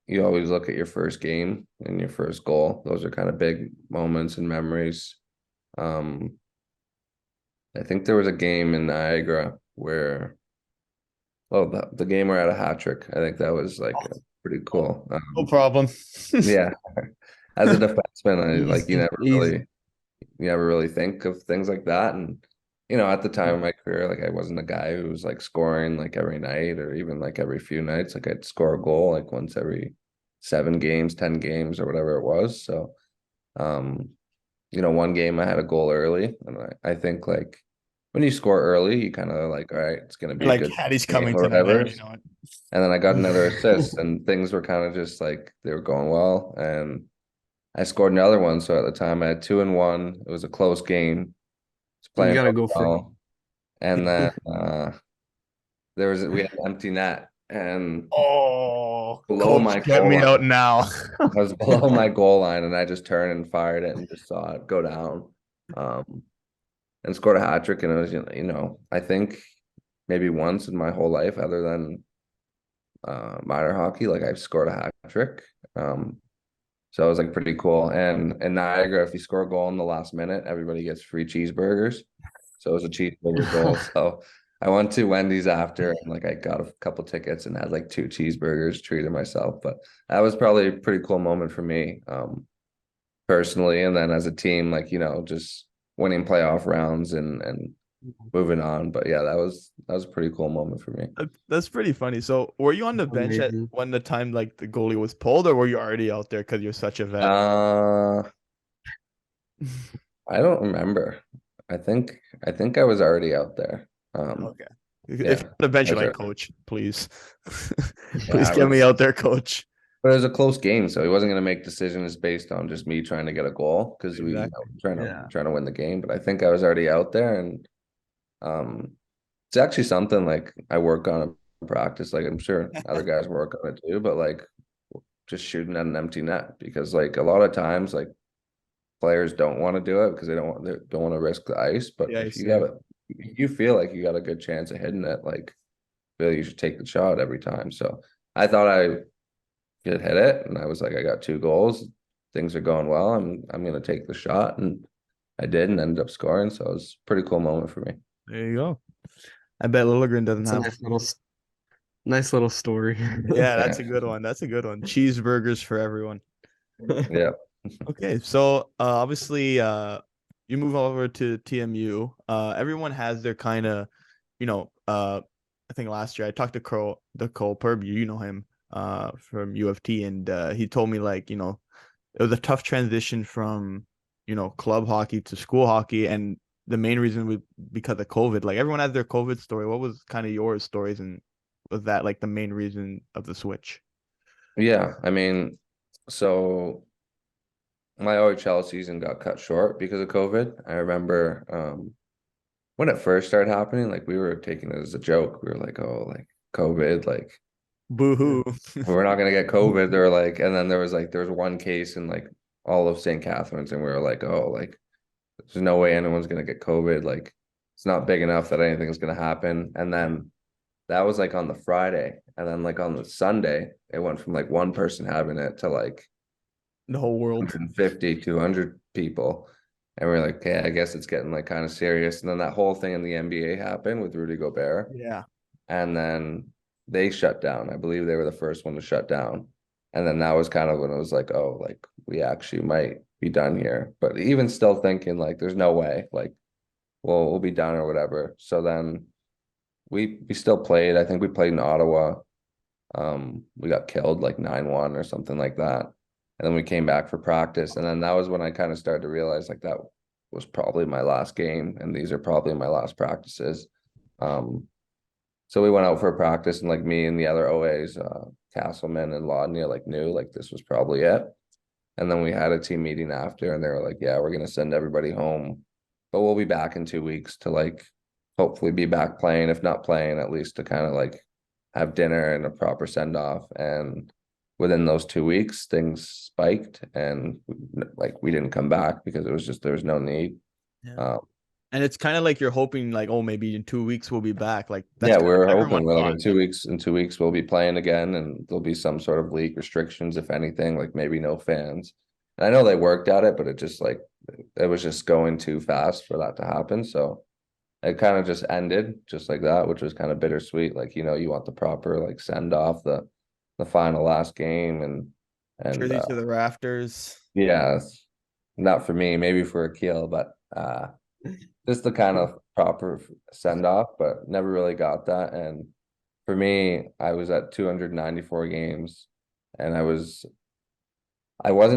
you always look at your first game and your first goal. Those are kind of big moments and memories. Um, I think there was a game in Niagara where, well, the game where I had a hat trick. I think that was like pretty cool. No problem. Yeah, as a defenseman, Easy, easy. you never really think of things like that. And at the time of my career, like I wasn't a guy who was like scoring like every night or even like every few nights. Like I'd score a goal like once every 7 games, 10 games, or whatever it was. So, um, one game I had a goal early, and I think like when you score early, you kind of like, all right, it's gonna be a Like good Hattie game coming or tonight. I whatever. already know it. And then I got another assist, and things were kind of just like they were going well, and I scored another one. So at the time, I had 2-1. It was a close game. It's You playing gotta go for it. well, and then we had an empty net, and Oh, below coach, my get goal me line, out now. I was below my goal line, and I just turned and fired it, and just saw it go down, and scored a hat trick. And it was, I think maybe once in my whole life, other than minor hockey, like I've scored a hat trick. So it was like pretty cool. And in Niagara, if you score a goal in the last minute, everybody gets free cheeseburgers. So it was a cheeseburger goal. So I went to Wendy's after, and like I got a couple tickets and had like 2 cheeseburgers, treated myself. But that was probably a pretty cool moment for me, personally. And then as a team, like, just winning playoff rounds and moving on. But yeah, that was a pretty cool moment for me. That's pretty funny. So, were you on the bench at Amazing. when the time like the goalie was pulled, or were you already out there because you're such a vet? Uh I don't remember. I think I was already out there. Okay. If Yeah, you're on the bench, I you're was like, already, coach, please, please yeah, get me out there, coach. but it was a close game, so he wasn't going to make decisions based on just me trying to get a goal because we Exactly. trying to Yeah. trying to win the game. But I think I was already out there, and um, it's actually something like I work on in practice. Like I'm sure other guys work on it too, but like just shooting at an empty net because like a lot of times like players don't want to do it because they don't want to risk the ice. But Yeah, I if you see. have it, you feel like you got a good chance of hitting it, like feel you should take the shot every time. So I thought I could hit it, and I was like, I got 2 goals. Things are going well. I'm gonna take the shot, and I did, and ended up scoring. So it was a pretty cool moment for me. There you go. I bet Lilligren doesn't It's a have. nice little story. Yeah, Yeah, that's a good one. That's a good one. Cheeseburgers for everyone. yeah, Okay, so obviously you move over to TMU. Everyone has their kind of, I think last year I talked to Cole Purby, you know him from UFT, and he told me like, it was a tough transition from, club hockey to school hockey, and the main reason was because of COVID. Like everyone has their COVID story. What was kind of your stories, and was that like the main reason of the switch? yeah. I mean, So my OHL season got cut short because of COVID. I remember when it first started happening, like we were taking it as a joke. We were like, oh, like COVID, like Boo-hoo. we're not gonna get COVID. They're like, and then there was one case in like all of St. Catharines, and we were like, oh, like there's no way anyone's gonna get COVID. Like it's not big enough that anything's gonna happen. And then that was like on the Friday, and then like on the Sunday, it went from like one person having it to like The whole world. 150, 200 people. And we're like, okay, I guess it's getting like kind of serious. And then that whole thing in the NBA happened with Rudy Gobert. Yeah. And then they shut down. I believe they were the first one to shut down. And then that was kind of when it was like, oh, like we actually might be done here. But even still thinking like there's no way, like we'll be done or whatever. So then we still played. I think we played in Ottawa. We got killed like 9-1 or something like that. And then we came back for practice. And then that was when I kind of started to realize like that was probably my last game and these are probably my last practices. So we went out for a practice and like me and the other OAs, Castleman and Laudnia like knew like this was probably it. And then we had a team meeting after and they were like, yeah, we're gonna send everybody home, but we'll be back in 2 weeks to like hopefully be back playing, if not playing, at least to kind of like have dinner and a proper send off. And within those 2 weeks, things spiked and like we didn't come back because it was just there was no need. Yeah. And it's kind of like you're hoping like, oh, maybe in 2 weeks we'll be back. Like that's Yeah, kind we're of hoping everyone we're like thought. in 2 weeks we'll be playing again and there'll be some sort of league restrictions, if anything, like maybe no fans. And I know they worked at it, but it just like it was just going too fast for that to happen. So it kind of just ended just like that, which was kind of bittersweet. Like, you know, you want the proper like send off the final last game and Jersey to the rafters. yeah, not for me, maybe for Akil, but just the kind of proper send off, but never really got that. And for me, I was at 294 games and I wasn't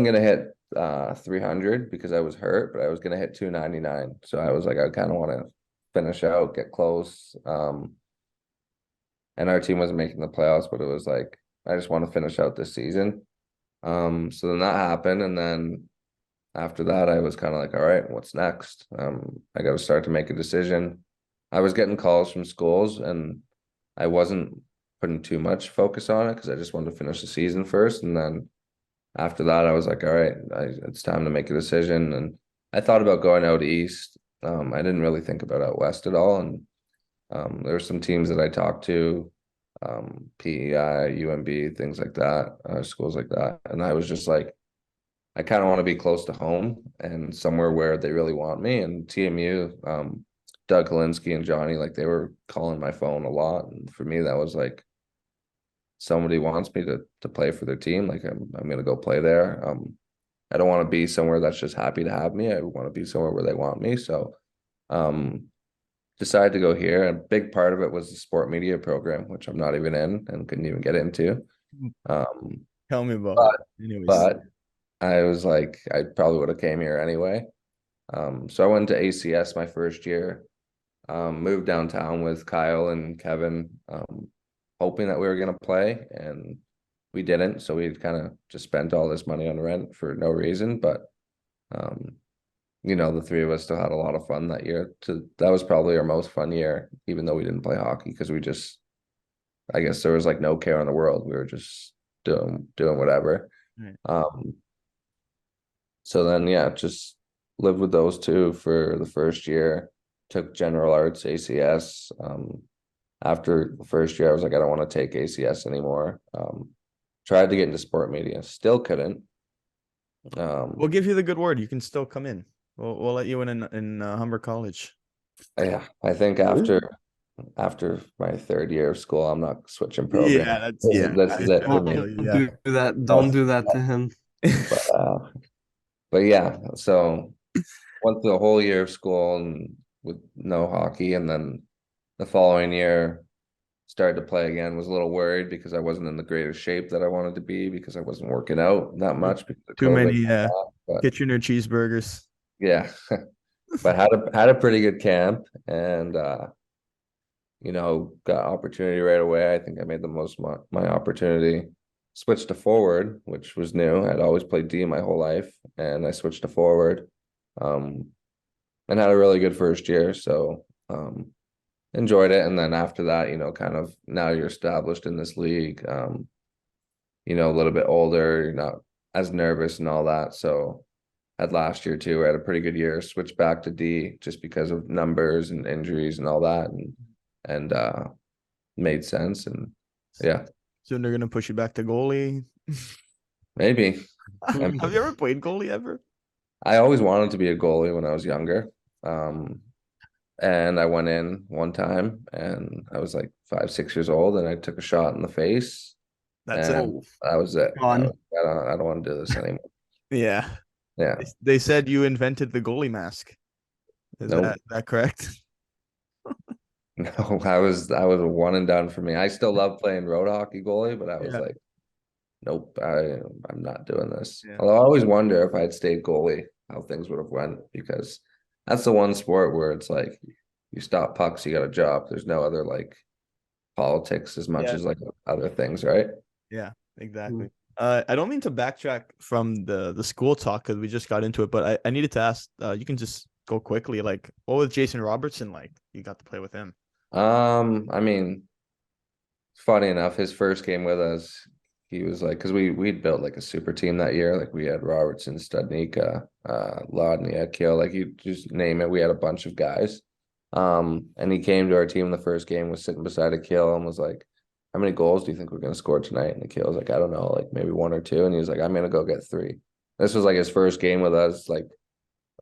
gonna hit 300 because I was hurt, but I was gonna hit 299. So I was like, I kind of want to finish out, get close. And our team wasn't making the playoffs, but it was like I just want to finish out this season. So then that happened, and then after that, I was kind of like, all right, what's next? I got to start to make a decision. I was getting calls from schools, and I wasn't putting too much focus on it because I just wanted to finish the season first. And then after that, I was like, all right, it's time to make a decision. And I thought about going out east. I didn't really think about out west at all. And there were some teams that I talked to, PEI, UMB, things like that, schools like that. And I was just like, I kind of want to be close to home and somewhere where they really want me. And TMU, Doug Kalinsky and Johnny, like they were calling my phone a lot. And for me, that was like, somebody wants me to play for their team. Like I'm gonna go play there. I don't want to be somewhere that's just happy to have me. I want to be somewhere where they want me. So, decided to go here. And a big part of it was the sport media program, which I'm not even in and couldn't even get into. Tell me about but, it. Anyways. But I was like, I probably would have came here anyway. So I went to ACS my first year, moved downtown with Kyle and Kevin, hoping that we were going to play, and we didn't. So we kind of just spent all this money on rent for no reason. But, you know, the three of us still had a lot of fun that year. That was probably our most fun year, even though we didn't play hockey, because we just, I guess there was like no care in the world. We were just doing whatever. Right. So then, yeah, just lived with those two for the first year. Took general arts, ACS. After the first year, I was like, I don't want to take ACS anymore. Tried to get into sport media, still couldn't. We'll give you the good word. You can still come in. We'll let you in Humber College. Yeah, I think after my third year of school, I'm not switching programs. Yeah, This is it for me. Don't do that. Don't do that to him. But yeah, so went through a whole year of school and with no hockey, and then the following year started to play again. Was a little worried because I wasn't in the greatest shape that I wanted to be because I wasn't working out that much because of Too COVID. many Kitchener cheeseburgers. Yeah, but had a pretty good camp and you know, got opportunity right away. I think I made the most of my opportunity. switched to forward, which was new. I'd always played D my whole life, and I switched to forward, and had a really good first year. So enjoyed it. And then after that, kind of now you're established in this league, a little bit older, you're not as nervous and all that. So had last year too, I had a pretty good year, switched back to D just because of numbers and injuries and all that, and made sense. And yeah, Soon they're gonna push you back to goalie. maybe. Have you ever played goalie ever? I always wanted to be a goalie when I was younger. And I went in one time and I was like 5, 6 years old, and I took a shot in the face. That's And it. that was it. Gone. I don't want to do this anymore. Yeah. Yeah. They said you invented the goalie mask. Is Nope. that correct? No, I was a one and done for me. I still love playing road hockey goalie, but I was Yeah. like, nope, I'm not doing this. Yeah. Although I always wonder if I'd stayed goalie, how things would have went, because that's the one sport where it's like you stop pucks, you got a job. There's no other like politics as much Yeah. as like other things, right? Yeah, exactly. I don't mean to backtrack from the school talk because we just got into it, but I needed to ask. You can just go quickly. Like, what was Jason Robertson like? You got to play with him. I mean, funny enough, his first game with us, he was like, because we'd built like a super team that year. Like we had Robertson, Studnicka, Lodnia, Kill, like you just name it. We had a bunch of guys. And he came to our team the first game, was sitting beside Akil and was like, how many goals do you think we're gonna score tonight? And Akil was like, I don't know, like maybe 1 or 2. And he was like, I'm gonna go get 3. This was like his first game with us. Like,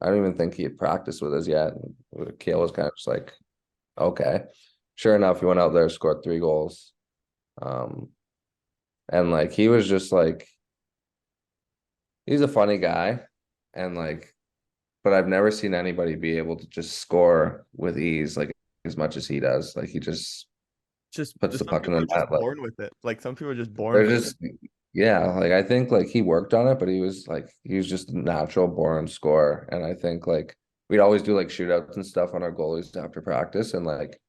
I don't even think he had practiced with us yet. And Akil was kind of just like, okay. Sure enough, he went out there, scored 3 goals. And like he was just like, he's a funny guy, and like, but I've never seen anybody be able to just score with ease like as much as he does. Like he just puts the some puck in people the are just net. Like born with it. Like some people are just born. they're With just, yeah. Like I think like he worked on it, but he was just a natural born scorer. And I think like we'd always do like shootouts and stuff on our goalies after practice, and like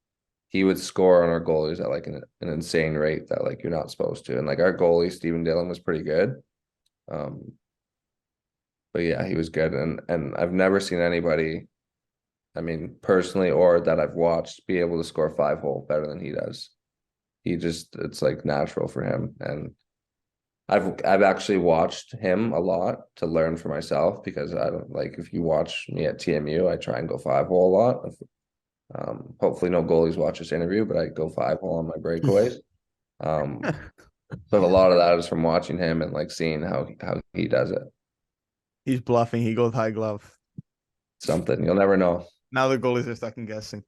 he would score on our goalies at like an insane rate that like you're not supposed to. And like our goalie Steven Dillon was pretty good. But yeah, he was good, and I've never seen anybody, I mean, personally or that I've watched, be able to score 5-hole better than he does. He just, it's like natural for him. And I've actually watched him a lot to learn for myself, because I don't like, if you watch me at TMU, I try and go 5-hole a lot. Hopefully no goalies watch this interview, but I go 5-hole on my breakaways. But a lot of that is from watching him and like seeing how he does it. He's bluffing. He goes high glove. Something you'll never know. Now the goalies are second guessing.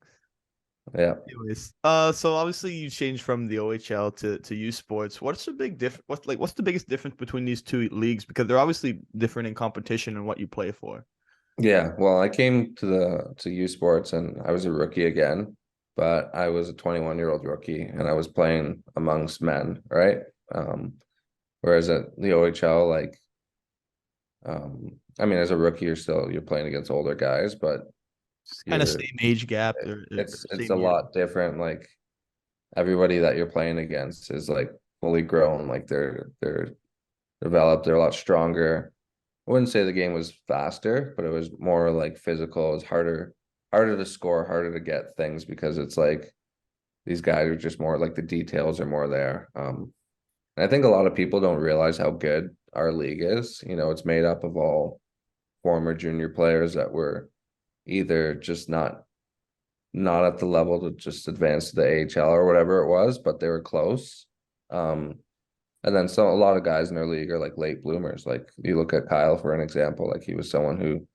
Yeah. Anyways, so obviously you changed from the OHL to U Sports. What's the big what's the biggest difference between these two leagues? Because they're obviously different in competition and what you play for. Yeah, well, I came to U Sports and I was a rookie again, but I was a 21-year-old rookie and I was playing amongst men, right? Whereas at the OHL, like, I mean, as a rookie, you're playing against older guys, but Kind of you're- same age gap. it's same a year. lot different. Like everybody that you're playing against is like fully grown, like they're developed, they're a lot stronger. I wouldn't say the game was faster, but it was more like physical. It was harder to score, harder to get things, because it's like these guys are just more like the details are more there. And I think a lot of people don't realize how good our league is. It's made up of all former junior players that were either just not at the level to just advance to the AHL or whatever it was, but they were close. And then a lot of guys in our league are like late bloomers. Like you look at Kyle for an example, like he was someone who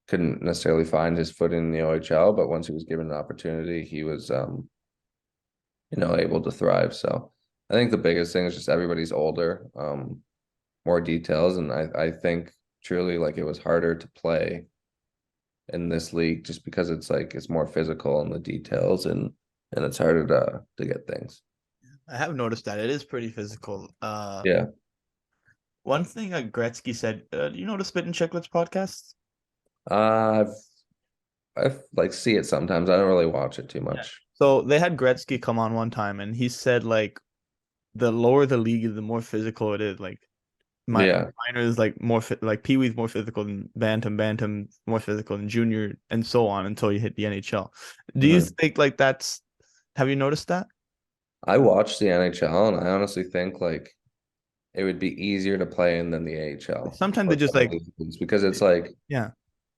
couldn't necessarily find his foot in the OHL, but once he was given an opportunity, he was able to thrive. So I think the biggest thing is just everybody's older, more details, and I think truly like it was harder to play in this league just because it's more physical in the details, and it's harder to get things. I have noticed that it is pretty physical. Yeah. One thing Gretzky said, do you know the Spit and Chicklets podcast? I've like see it sometimes. I don't really watch it too much. So they had Gretzky come on one time, and he said like the lower the league is, the more physical it is. Like Yeah. minor is like more fit, like Pee Wee's more physical than Bantam more physical than junior, and so on until you hit the NHL. Do you Mhm. think like that's? Have you noticed that? I watched the NHL and I honestly think like it would be easier to play in than the AHL Sometimes they or just some of like, these leagues because it's like yeah,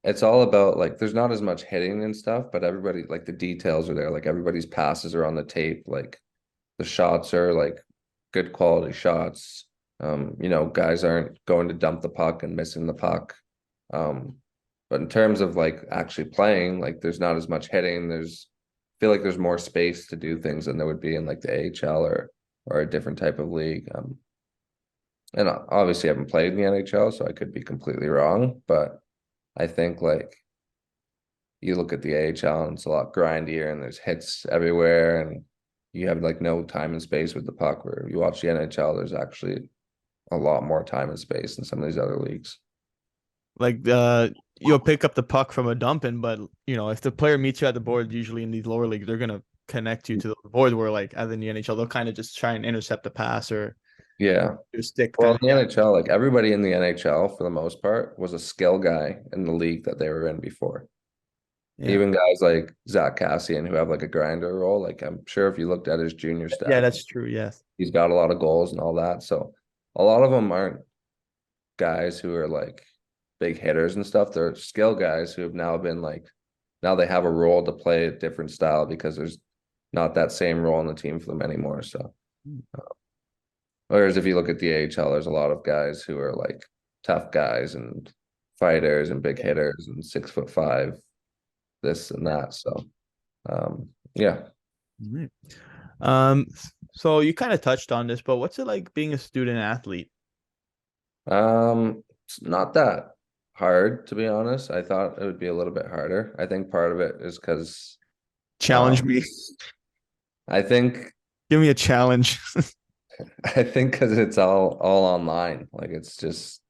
it's all about like there's not as much hitting and stuff, but everybody like the details are there. Like everybody's passes are on the tape. Like the shots are like good quality shots. Guys aren't going to dump the puck and missing the puck. Um, but in terms of like actually playing, like there's not as much hitting. I feel like there's more space to do things than there would be in like the AHL or a different type of league. And obviously I haven't played in the NHL, so I could be completely wrong, but I think like you look at the AHL and it's a lot grindier and there's hits everywhere and you have like no time and space with the puck. Where you watch the NHL, there's actually a lot more time and space in some of these other leagues. like you'll pick up the puck from a dumping, but if the player meets you at the board, usually in these lower leagues, they're gonna connect you to the board. Where like as in the NHL, they'll kind of just try and intercept the pass or Yeah. do a stick Well, kind in the NHL, like everybody in the NHL for the most part was a skill guy in the league that they were in before. yeah. Even guys like Zach Cassian who have like a grinder role, like I'm sure if you looked at his junior Yeah, stats, that's true. Yes. he's got a lot of goals and all that. So a lot of them aren't guys who are like big hitters and stuff. They're skill guys who have now been like now they have a role to play a different style because there's not that same role in the team for them anymore. So whereas if you look at the AHL, there's a lot of guys who are like tough guys and fighters and big hitters and 6'5", this and that. So yeah. Right. Um, so you kind of touched on this, but what's it like being a student athlete? It's not that hard to be honest. I thought it would be a little bit harder. I think part of it is because Challenge me. I think Give me a challenge. I think because it's all online. Like it's just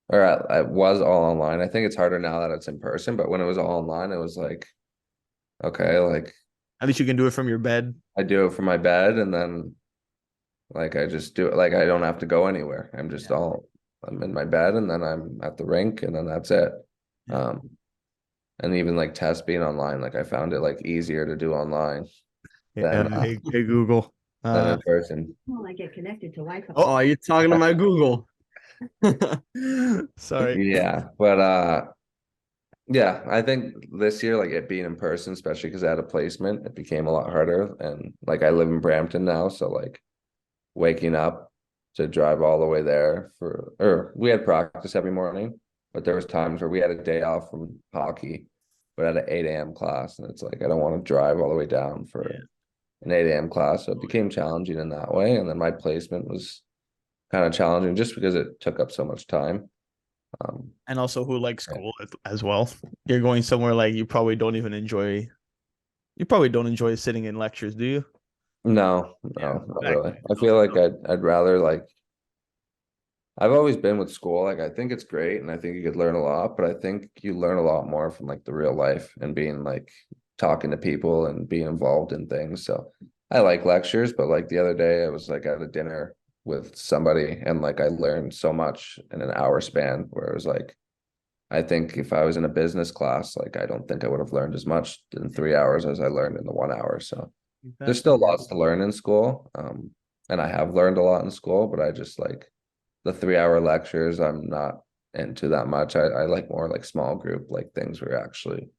or it was all online. I think it's harder now that it's in person, but when it was all online, it was like, okay, like At least you can do it from your bed. I do it from my bed and then like I just do it like I don't have to go anywhere. I'm in my bed and then I'm at the rink and then that's it. Yeah. And even like tests being online, like I found it like easier to do online Yeah. Hey Google. than in person. Well, I get connected to Wi-Fi. Oh, you're talking to my Google. Sorry. Yeah, but yeah, I think this year, like it being in person, especially because I had a placement, it became a lot harder. And like I live in Brampton now, so like waking up to drive all the way there or we had practice every morning, but there was times where we had a day off from hockey, but at an 8 a.m. class, and it's like I don't want to drive all the way down for an 8 a.m. class, so it became challenging in that way. And then my placement was kind of challenging just because it took up so much time. And also who likes school as well. You're going somewhere like you probably don't enjoy sitting in lectures, do you? No, Yeah, not exactly. really. I feel like I'd rather like I've always been with school. Like I think it's great and I think you could learn a lot, but I think you learn a lot more from like the real life and being like talking to people and being involved in things. So I like lectures, but like the other day I was like at a dinner with somebody and like I learned so much in an hour span where it was like I think if I was in a business class, like I don't think I would have learned as much in 3 hours as I learned in the 1 hour. So there's still lots to learn in school. And I have learned a lot in school, but I just like the 3 hour lectures, I'm not into that much. I like more like small group, like things where you're actually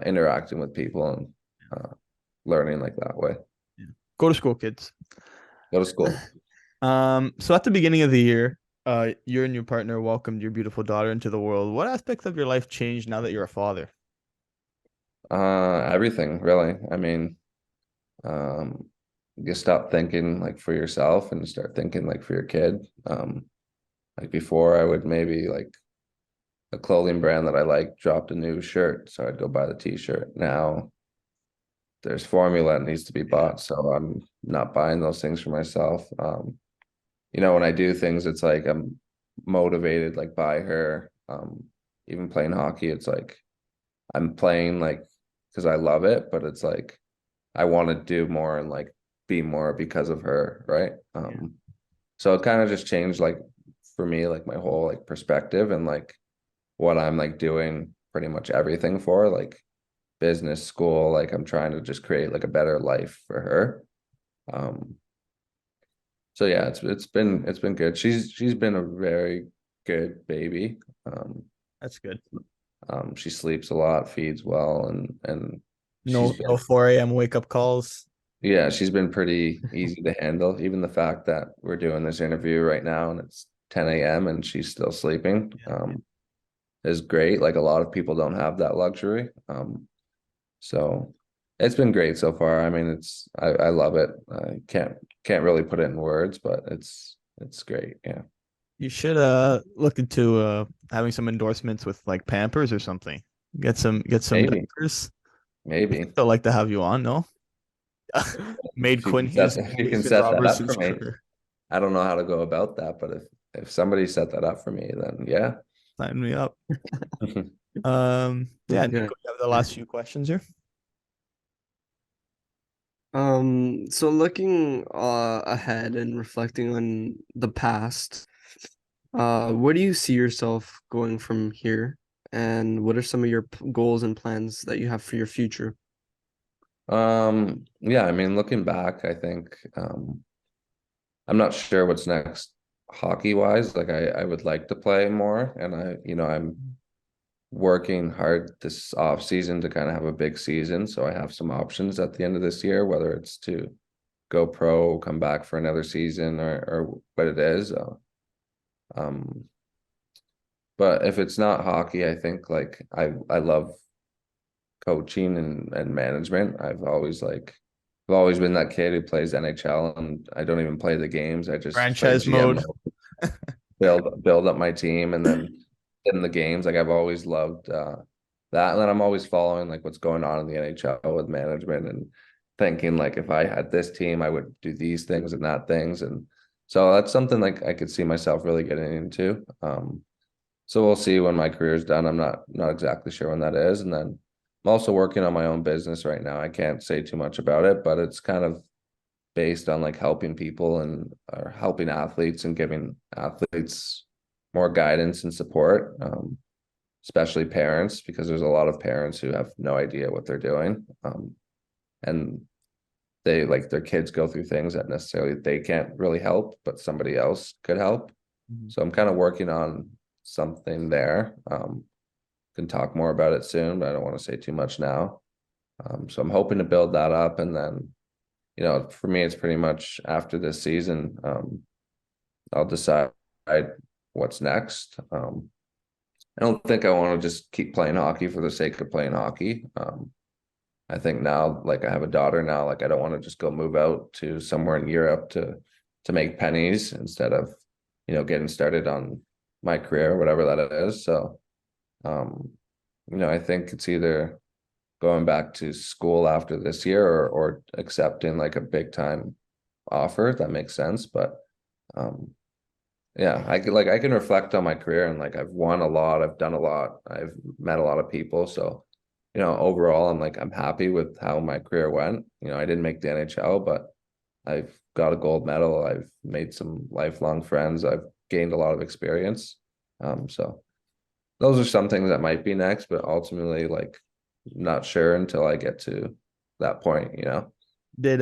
interacting with people and learning like that way. Go to school, kids. Go to school. So at the beginning of the year, you and your partner welcomed your beautiful daughter into the world. What aspects of your life changed now that you're a father? Everything really. I mean, you stop thinking like for yourself and start thinking like for your kid. Like before I would maybe like a clothing brand that I like dropped a new shirt, so I'd go buy the t-shirt. Now there's formula that needs to be bought, so I'm not buying those things for myself. When I do things, it's like I'm motivated like by her. Even playing hockey, it's like I'm playing like because I love it, but it's like I want to do more and like be more because of her, right? So it kind of just changed, like, for me, like my whole like perspective and like what I'm like doing pretty much everything for, like business, school, like I'm trying to just create like a better life for her. So yeah, it's been good. She's been a very good baby. That's good. She sleeps a lot, feeds well, and she's No, been, no 4 a.m. wake up calls. yeah, she's been pretty easy to handle. Even the fact that we're doing this interview right now and it's 10 a.m. and she's still sleeping, is great. Like a lot of people don't have that luxury. So it's been great so far. I mean, I love it. I can't really put it in words, but it's great. Yeah. You should look into having some endorsements with like Pampers or something. Get some Maybe, diapers. maybe. They'll like to have you on, no? Made If you Quinn can set his if you can Nathan set that up Robertson's for me, career. I don't know how to go about that, but if somebody set that up for me, then yeah. Sign me up. Yeah, Yeah. Nico, you have the last few questions here. So looking ahead and reflecting on the past, where do you see yourself going from here? And what are some of your goals and plans that you have for your future? Yeah, I mean, looking back, I think I'm not sure what's next hockey wise. Like I would like to play more, and I'm working hard this off season to kind of have a big season. So I have some options at the end of this year, whether it's to go pro, come back for another season, or what it is. Um, but if it's not hockey, I think like I love coaching and management. I've always been that kid who plays NHL and I don't even play the games. I just play Franchise GM mode. mode, build up my team and then in the games. Like I've always loved that. And then I'm always following like what's going on in the NHL with management and thinking like if I had this team, I would do these things and that things. And so that's something like I could see myself really getting into. So we'll see when my career's done. I'm not exactly sure when that is. And then I'm also working on my own business right now. I can't say too much about it, but it's kind of based on like helping people and or helping athletes and giving athletes more guidance and support, especially parents, because there's a lot of parents who have no idea what they're doing. And they like their kids go through things that necessarily they can't really help, but somebody else could help. So I'm kind of working on something there. Can talk more about it soon, but I don't want to say too much now. So I'm hoping to build that up, and then, for me, it's pretty much after this season, I'll decide what's next. I don't think I want to just keep playing hockey for the sake of playing hockey. I think now, like I have a daughter now, like I don't want to just go move out to somewhere in Europe to make pennies instead of, getting started on my career, whatever that is. So, I think it's either going back to school after this year or accepting like a big time offer, if that makes sense. But yeah, I can reflect on my career and like I've won a lot, I've done a lot, I've met a lot of people. So, overall I'm happy with how my career went. I didn't make the NHL, but I've got a gold medal. I've made some lifelong friends. I've gained a lot of experience. So those are some things that might be next, but ultimately, like, not sure until I get to that point. Did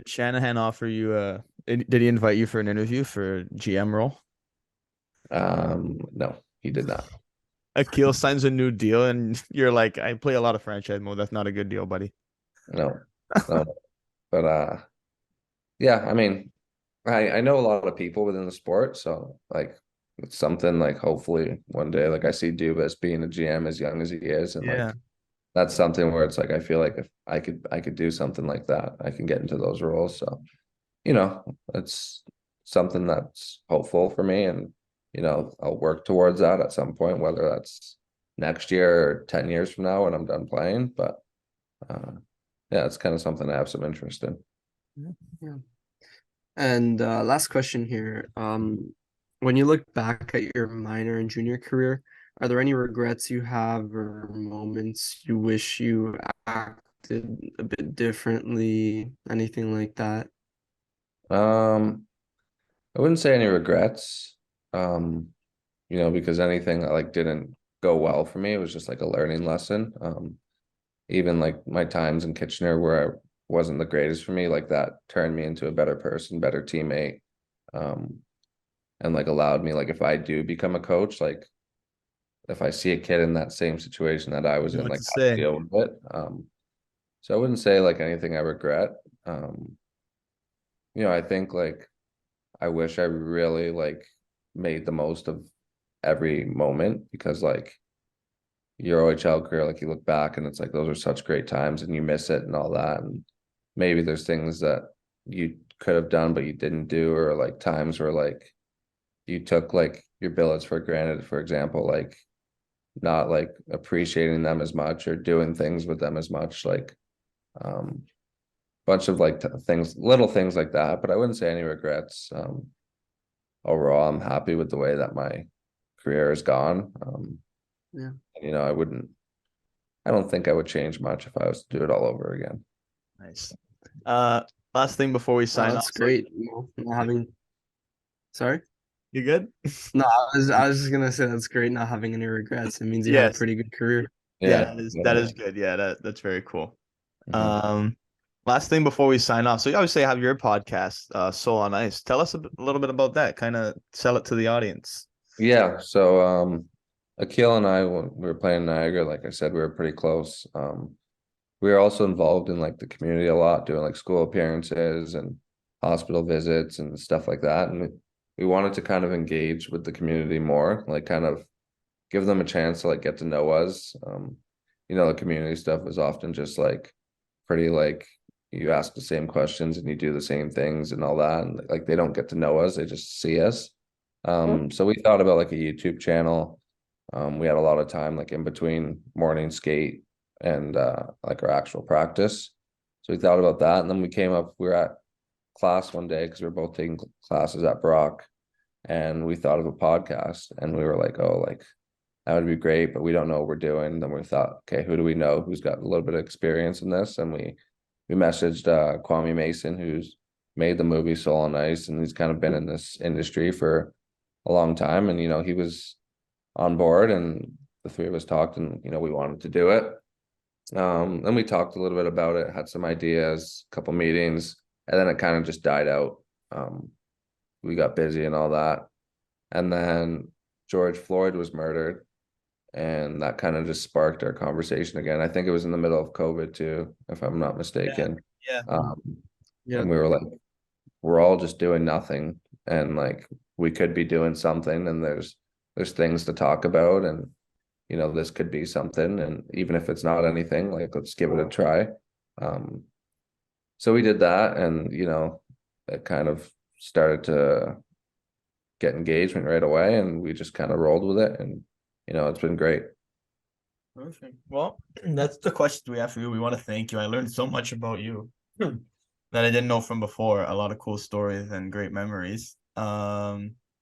Shanahan offer you did he invite you for an interview for GM role? No, he did not. Akil signs a new deal and you're like, I play a lot of franchise mode. That's not a good deal, buddy. No, no. But yeah, I mean, I know a lot of people within the sport, so like it's something like hopefully one day, like I see Dubas being a GM as young as he is, and Yeah. like that's something where it's like I feel like if I could do something like that, I can get into those roles. So, it's something that's hopeful for me, and I'll work towards that at some point, whether that's next year or 10 years from now when I'm done playing. But yeah, it's kind of something I have some interest in. Yeah. And last question here. When you look back at your minor and junior career, are there any regrets you have or moments you wish you acted a bit differently? Anything like that? I wouldn't say any regrets. Because anything that like didn't go well for me, it was just like a learning lesson. Even like my times in Kitchener where I wasn't the greatest for me, like that turned me into a better person, better teammate. And like allowed me, like if I do become a coach, like if I see a kid in that same situation that I was You know in, what like to how to say. deal with it. So I wouldn't say like anything I regret. Um, I think like I wish I really like made the most of every moment because like your OHL career, like you look back and it's like those are such great times and you miss it and all that. And maybe there's things that you could have done but you didn't do, or like times where like you took like your billets for granted, for example, like not like appreciating them as much or doing things with them as much, like bunch of like things, little things like that. But I wouldn't say any regrets. Overall, I'm happy with the way that my career has gone. Yeah. I don't think I would change much if I was to do it all over again. Nice. Last thing before we Oh, sign that's off. great. Not having. Sorry. You good? No, I was just gonna say that's great not having any regrets. It means you had a Yes. pretty good career. Yeah, Yeah. that is good. Yeah, that's very cool. Mhm. Last thing before we sign off. So you obviously have your podcast, Soul on Ice. Tell us a little bit about that. Kind of sell it to the audience. Yeah. So Akil and I, when we were playing in Niagara, like I said, we were pretty close. We were also involved in like the community a lot, doing like school appearances and hospital visits and stuff like that. And we wanted to kind of engage with the community more, like kind of give them a chance to like get to know us. The community stuff is often just like pretty like you ask the same questions and you do the same things and all that. And like they don't get to know us, they just see us. So we thought about like a YouTube channel. We had a lot of time like in between morning skate and like our actual practice. So we thought about that. And then we were at class one day because we were both taking classes at Brock, and we thought of a podcast and we were like, oh, like that would be great, but we don't know what we're doing. Then we thought, okay, who do we know who's got a little bit of experience in this? And we messaged Kwame Mason, who's made the movie Soul on Ice, and he's kind of been in this industry for a long time. And he was on board, and the three of us talked, and we wanted to do it. And we talked a little bit about it, had some ideas, a couple meetings, and then it kind of just died out. We got busy and all that. And then George Floyd was murdered, and that kind of just sparked our conversation again. I think it was in the middle of COVID too, if I'm not mistaken. Yeah. Yeah. And we were like, we're all just doing nothing, and like we could be doing something, and there's things to talk about, and this could be something, and even if it's not anything, like let's give it a try. So we did that, and it kind of started to get engagement right away, and we just kind of rolled with it, and it's been great. Perfect. Well, that's the questions we have for you. We want to thank you. I learned so much about you that I didn't know from before. A lot of cool stories and great memories. Yeah,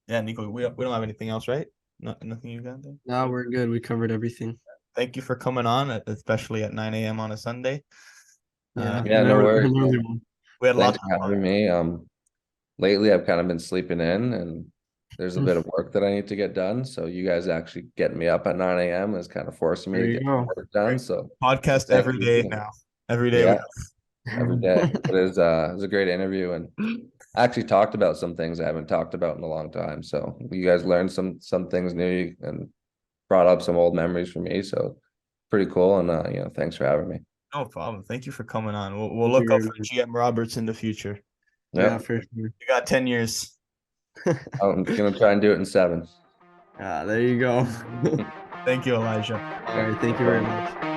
Nico, we don't have anything else, right? Nothing you got there? No, we're good. We covered everything. Thank you for coming on, especially at 9 a.m. on a Sunday. Yeah. Yeah, no worries. We had lots Thanks for of having fun. me. Lately I've kind of been sleeping in, and there's a bit of work that I need to get done. So you guys actually getting me up at 9 a.m. is kind of forcing me There to you get go. work done. So Podcast thank every you. day now. Every day. Yeah, every day. It was a great interview, and I actually talked about some things I haven't talked about in a long time. So you guys learned some things new and brought up some old memories for me. So pretty cool. And thanks for having me. No problem. Thank you for coming on. We'll Thank look you out very for much. GM Roberts in the future. Yeah, Yep. for sure. You got 10 years. I'm gonna try and do it in 7. There you go. Thank you, Elijah. All right. Thank you very much.